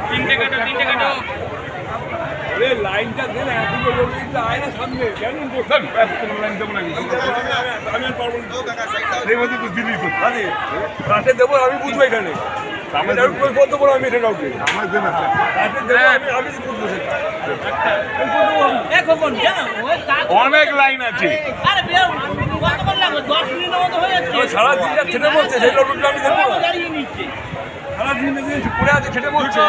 তিনটে কাটো লাইনটা দেন আয়না সামনে কেন লাইন দেবো না আমি পারবো দিল্লি রাতে দেবো আমি বুঝবো এখানে বলতে পারো আমি এটা কাউকে অনেক লাইন আছে সারা দিন যা খেটে বলছে সেই লোকটা আমি দেখবো না সারা দিন পড়ে আছে খেটে বলছে